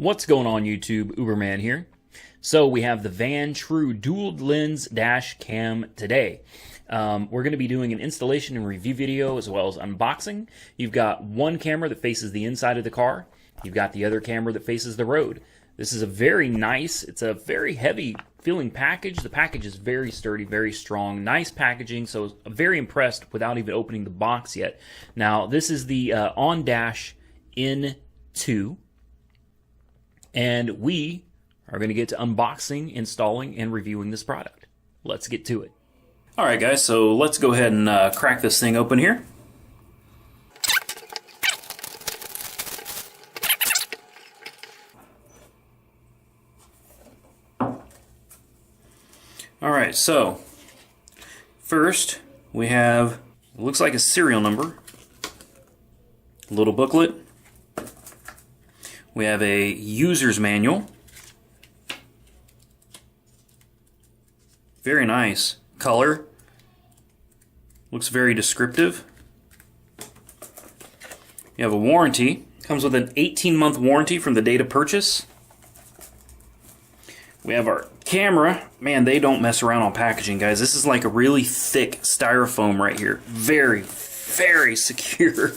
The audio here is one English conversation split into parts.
What's going on YouTube? Uberman here. So we have the Vantrue dual lens dash cam today. We're going to be doing an installation and review video as well as unboxing. You've got one camera that faces the inside of the car. You've got the other camera that faces the road. This is a very nice, it's a very heavy feeling package. The package is very sturdy, very strong, nice packaging, so I'm very impressed without even opening the box yet. Now this is the OnDash N2. And we are going to get to unboxing, installing, and reviewing this product. Let's get to it. Alright guys, so let's go ahead and crack this thing open here. Alright, so first we have, it looks like a serial number, a little booklet. We have a user's manual. Very nice color. Looks very descriptive. You have a warranty. Comes with an 18-month warranty from the date of purchase. We have our camera. Man, they don't mess around on packaging, guys. This is like a really thick styrofoam right here. Very, very secure.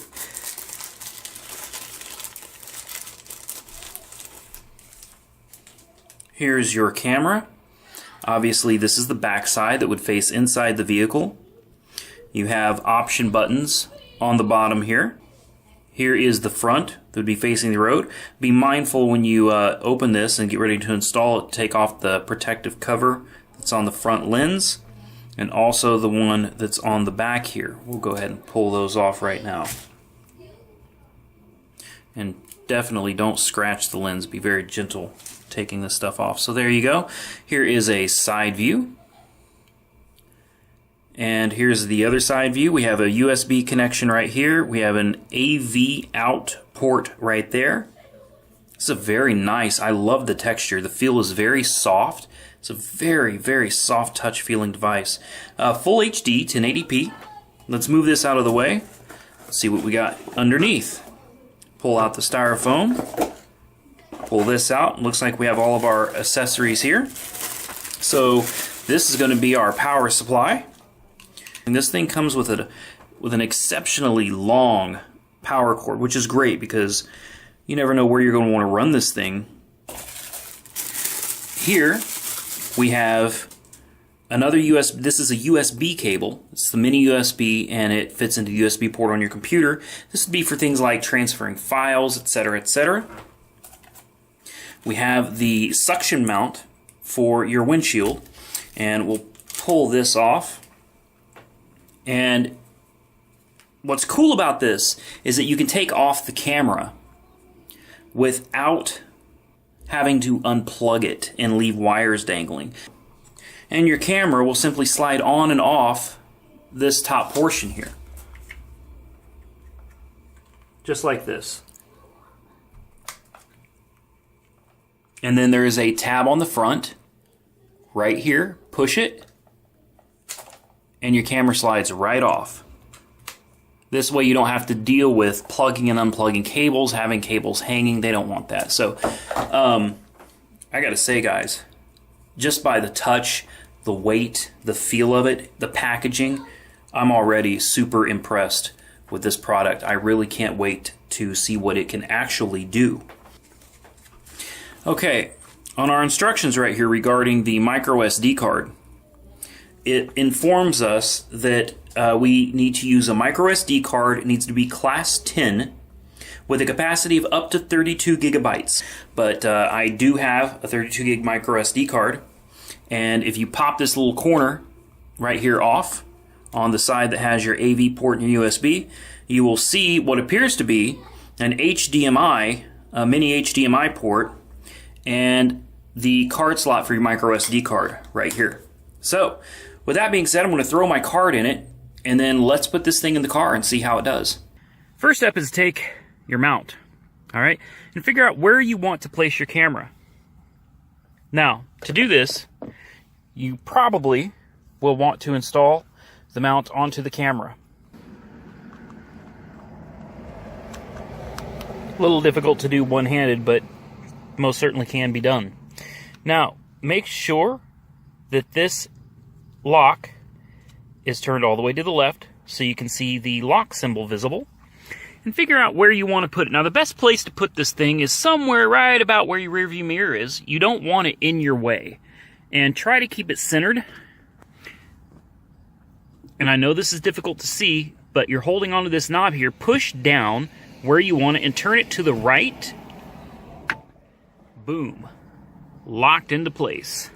Here's your camera. Obviously, this is the back side that would face inside the vehicle. You have option buttons on the bottom here. Here is the front that would be facing the road. Be mindful when you open this and get ready to install it, take off the protective cover that's on the front lens and also the one that's on the back here. We'll go ahead and pull those off right now. And definitely don't scratch the lens. Be very gentle taking this stuff off. So there you go. Here is a side view. And here's the other side view. We have a USB connection right here. We have an AV out port right there. This is a very nice, I love the texture. The feel is very soft. It's a very, very soft touch feeling device. Full HD, 1080p. Let's move this out of the way. Let's see what we got underneath. Pull out the styrofoam. Pull this out. Looks like we have all of our accessories here. So this is going to be our power supply. And this thing comes with an exceptionally long power cord, which is great because you never know where you're going to want to run this thing. Here we have another USB. This is a USB cable. It's the mini USB and it fits into the USB port on your computer. This would be for things like transferring files, etc., etc. We have the suction mount for your windshield, and we'll pull this off. And what's cool about this is that you can take off the camera without having to unplug it and leave wires dangling. And your camera will simply slide on and off this top portion here. Just like this. And then there is a tab on the front, right here. Push it, and your camera slides right off. This way you don't have to deal with plugging and unplugging cables, having cables hanging. They don't want that. So, I gotta say, guys, just by the touch, the weight, the feel of it, the packaging, I'm already super impressed with this product. I really can't wait to see what it can actually do. Okay, on our instructions right here regarding the micro SD card, it informs us that we need to use a micro SD card. It needs to be class 10 with a capacity of up to 32 gigabytes. But I do have a 32 gig micro SD card, and if you pop this little corner right here off on the side that has your AV port and your USB, you will see what appears to be an HDMI, a mini HDMI port, and the card slot for your micro SD card right here. So, with that being said, I'm going to throw my card in it, and then let's put this thing in the car and see how it does. First step is take your mount, alright, and figure out where you want to place your camera. Now, to do this, you probably will want to install the mount onto the camera. A little difficult to do one-handed, but most certainly can be done. Now, make sure that this lock is turned all the way to the left so you can see the lock symbol visible, and figure out where you want to put it. Now, the best place to put this thing is somewhere right about where your rear view mirror is. You don't want it in your way. And try to keep it centered. And I know this is difficult to see, but you're holding onto this knob here. Push down where you want it and turn it to the right. Boom. Locked into place.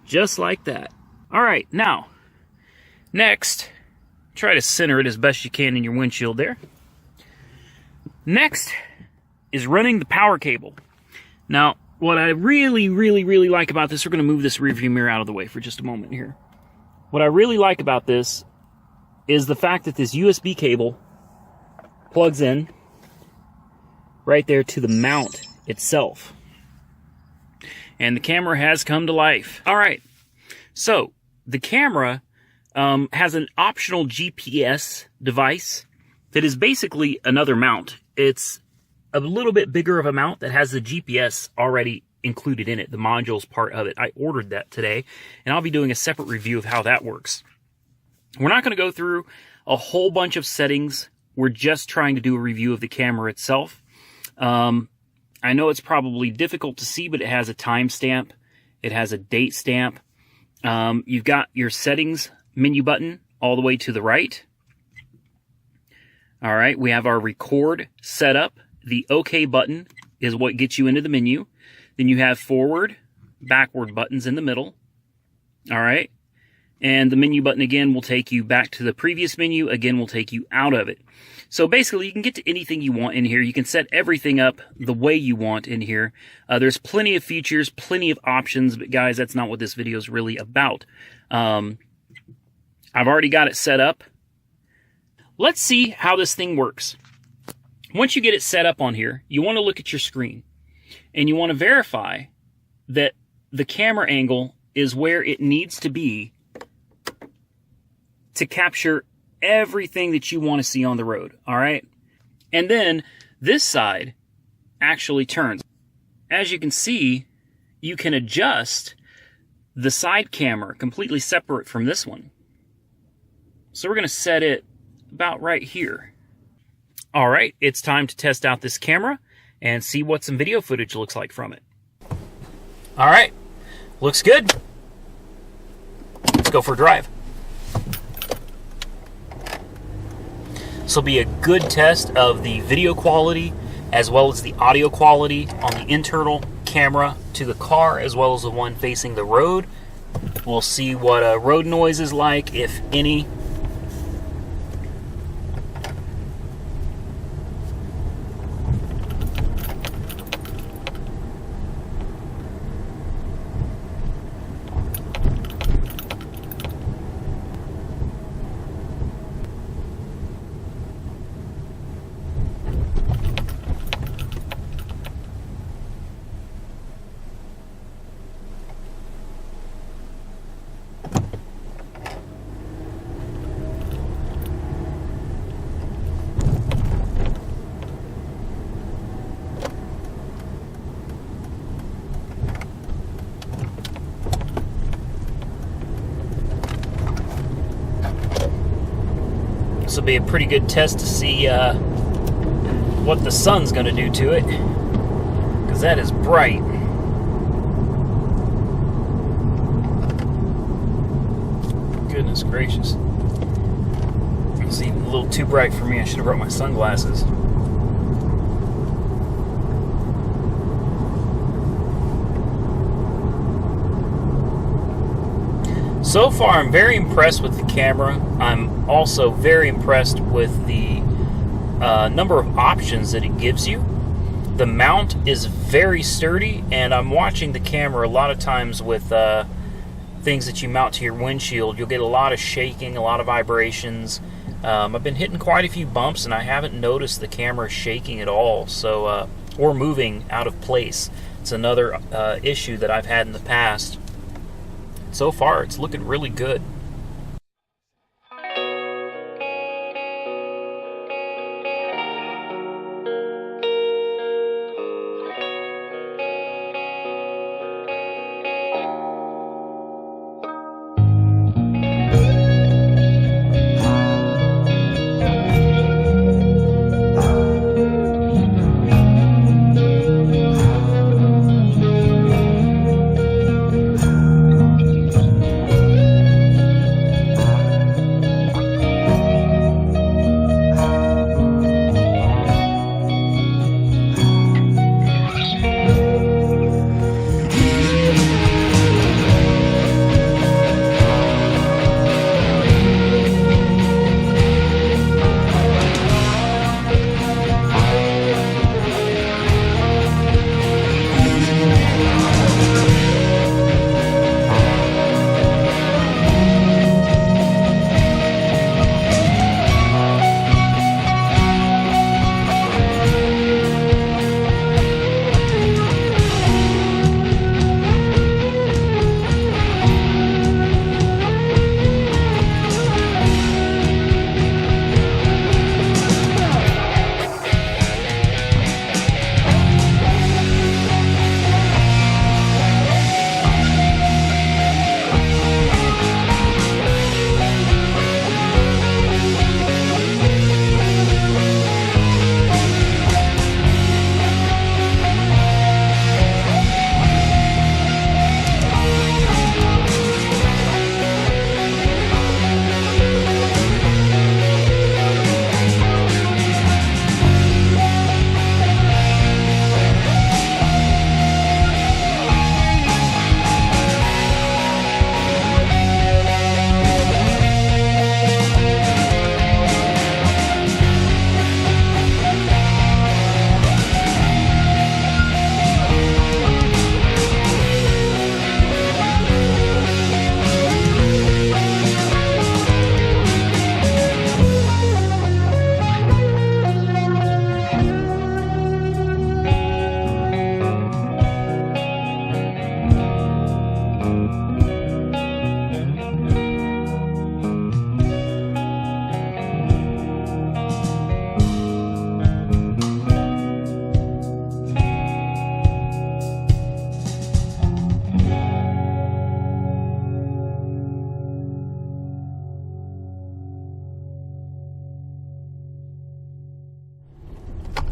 Just like that. Alright, now, next, try to center it as best you can in your windshield there. Next is running the power cable. Now, what I really like about this, we're going to move this rear view mirror out of the way for just a moment here. What I really like about this is the fact that this USB cable plugs in right there to the mount itself. And the camera has come to life. All right, so the camera has an optional GPS device that is basically another mount. It's a little bit bigger of a mount that has the GPS already included in it, the modules part of it. I ordered that today, and I'll be doing a separate review of how that works. We're not going to go through a whole bunch of settings. We're just trying to do a review of the camera itself. I know it's probably difficult to see, but it has a timestamp. It has a date stamp. You've got your settings menu button all the way to the right. All right, we have our record setup. The OK button is what gets you into the menu. Then you have forward, backward buttons in the middle. All right, and the menu button again will take you back to the previous menu. Again, will take you out of it. So basically, you can get to anything you want in here. You can set everything up the way you want in here. There's plenty of features, plenty of options, but guys, that's not what this video is really about. I've already got it set up. Let's see how this thing works. Once you get it set up on here, you want to look at your screen. And you want to verify that the camera angle is where it needs to be to capture everything that you want to see on the road. All right? And then this side actually turns. As you can see, you can adjust the side camera completely separate from this one. So we're going to set it about right here. All right, it's time to test out this camera and see what some video footage looks like from it. All right, looks good. Let's go for a drive. This will be a good test of the video quality as well as the audio quality on the internal camera to the car as well as the one facing the road. We'll see what road noise is like, if any. This will be a pretty good test to see what the sun's going to do to it, because that is bright. Goodness gracious. It's even a little too bright for me. I should have brought my sunglasses. So far, I'm very impressed with the camera. I'm also very impressed with the number of options that it gives you. The mount is very sturdy, and I'm watching the camera a lot of times with things that you mount to your windshield. You'll get a lot of shaking, a lot of vibrations. I've been hitting quite a few bumps, and I haven't noticed the camera shaking at all, so or moving out of place. It's another issue that I've had in the past. So far, it's looking really good.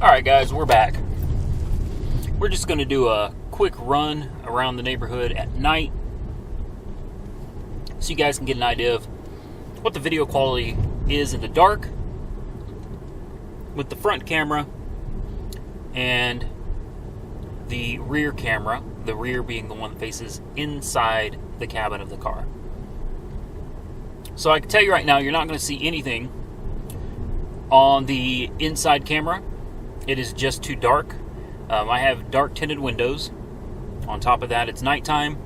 Alright guys, we're back. We're just going to do a quick run around the neighborhood at night so you guys can get an idea of what the video quality is in the dark with the front camera and the rear camera, the rear being the one that faces inside the cabin of the car. So I can tell you right now, you're not going to see anything on the inside camera. It is just too dark. I have dark tinted windows. On top of that, it's nighttime,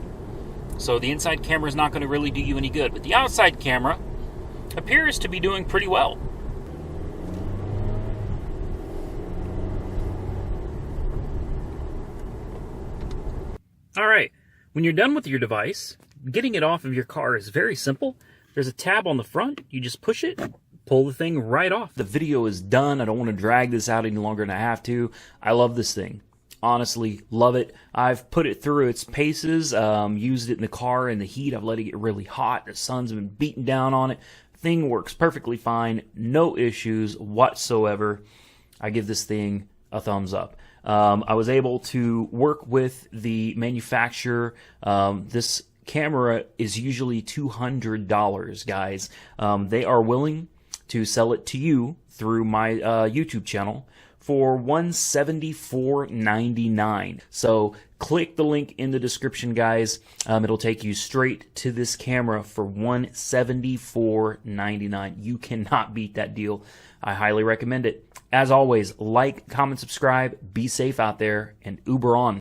so the inside camera is not going to really do you any good. But the outside camera appears to be doing pretty well. Alright, when you're done with your device, getting it off of your car is very simple. There's a tab on the front. You just push it, pull the thing right off. The video is done. I don't want to drag this out any longer than I have to. I love this thing. Honestly, love it. I've put it through its paces, used it in the car in the heat. I've let it get really hot. The sun's been beating down on it. Thing works perfectly fine. No issues whatsoever. I give this thing a thumbs up. I was able to work with the manufacturer. This camera is usually $200, guys. They are willing to sell it to you through my YouTube channel for $174.99. So click the link in the description, guys. It'll take you straight to this camera for $174.99. You cannot beat that deal. I highly recommend it. As always, like, comment, subscribe, be safe out there, and Uber on.